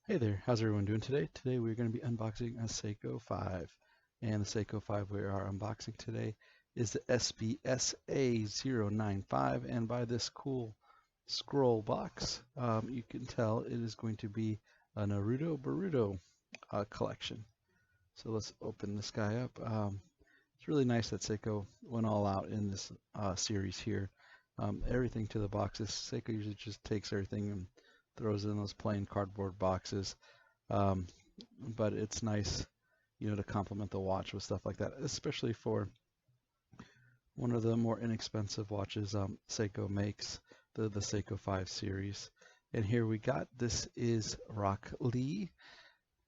Hey there, how's everyone doing today? Today we're going to be unboxing a Seiko 5. And the Seiko 5 we are unboxing today is the SBSA095. And by this cool scroll box, you can tell it is going to be a Naruto Boruto collection. So let's open this guy up. It's really nice that Seiko went all out in this series here. Everything to the boxes. Seiko usually just takes everything and throws it in those plain cardboard boxes. Um, but it's nice, to complement the watch with stuff like that, especially for one of the more inexpensive watches Seiko makes, the Seiko 5 series. And here we got, this is Rock Lee,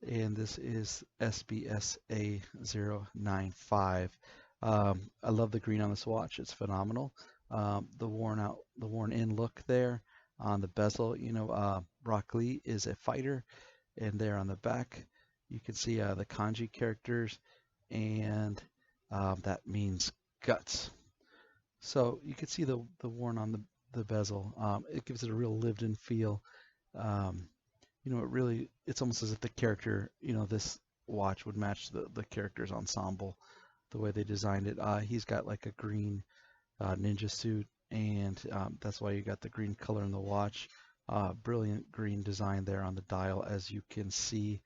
and this is SBSA095. I love the green on this watch. It's phenomenal. The worn in look there on the bezel. Rock Lee is a fighter, and there on the back you can see the kanji characters, and that means guts. So you can see the worn on the bezel. It gives it a real lived-in feel. It's almost as if the character, this watch would match the character's ensemble, the way they designed it. He's got like a green ninja suit, and that's why you got the green color in the watch. Brilliant green design there on the dial, as you can see.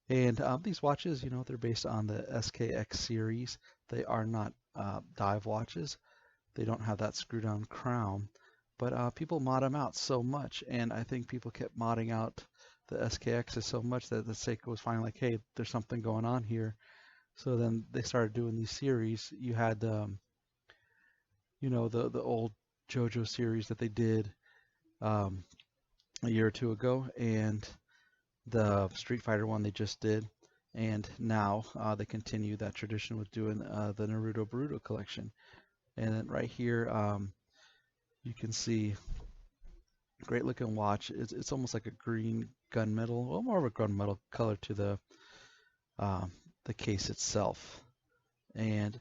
And these watches, they're based on the SKX series. They are not dive watches. They don't have that screw-down crown, but people mod them out so much, and I think people kept modding out the SKXs so much that the Seiko was finally like, hey, there's something going on here. So then they started doing these series. You had, the old JoJo series that they did a year or two ago, and the Street Fighter one they just did, and now they continue that tradition with doing the Naruto Boruto collection. And then right here, you can see great looking watch. It's almost like a green gunmetal, well, more of a gunmetal color to the case itself. And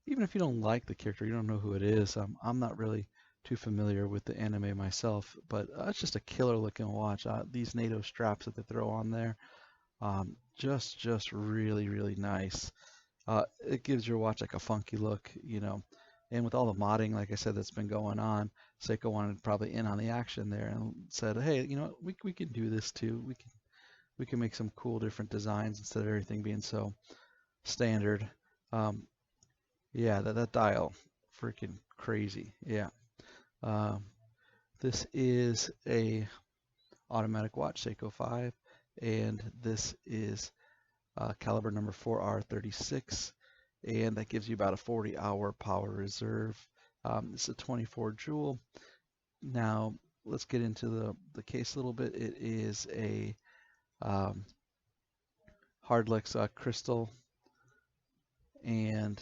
even if you don't like the character, you don't know who it is. I'm not really too familiar with the anime myself, but it's just a killer looking watch. These NATO straps that they throw on there, just really, really nice. It gives your watch like a funky look, and with all the modding, like I said, that's been going on, Seiko wanted probably in on the action there and said, hey, we can do this too. We can make some cool different designs instead of everything being so standard. Yeah, that dial, freaking crazy. Yeah. This is a automatic watch, Seiko 5, and this is caliber number 4R36, and that gives you about a 40-hour power reserve. It's a 24 jewel. Now let's get into the case a little bit. It is a hard Lux crystal, and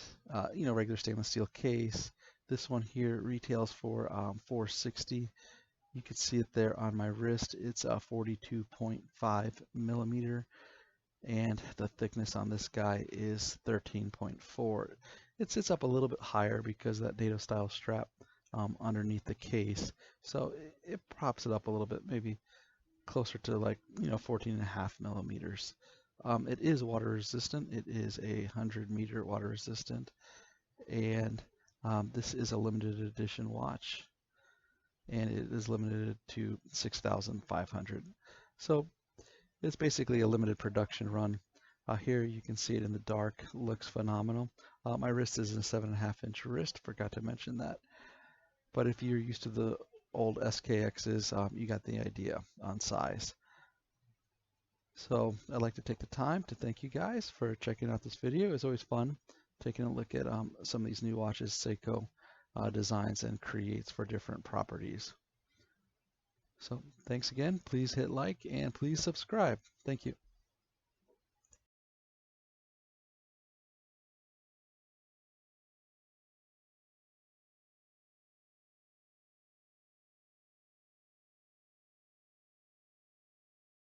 regular stainless steel case. This one here retails for $460. You can see it there on my wrist. It's a 42.5 millimeter, and the thickness on this guy is 13.4. It sits up a little bit higher because of that NATO style strap underneath the case, so it props it up a little bit, maybe closer to like 14.5 millimeters. It is water resistant. It is a 100-meter water resistant, and this is a limited edition watch, and it is limited to 6,500. So it's basically a limited production run. Here you can see it in the dark. Looks phenomenal. My wrist is a 7.5-inch wrist. Forgot to mention that. But if you're used to the old SKXs, you got the idea on size. So I'd like to take the time to thank you guys for checking out this video. It's always fun taking a look at some of these new watches Seiko designs and creates for different properties. So thanks again. Please hit like and please subscribe. Thank you.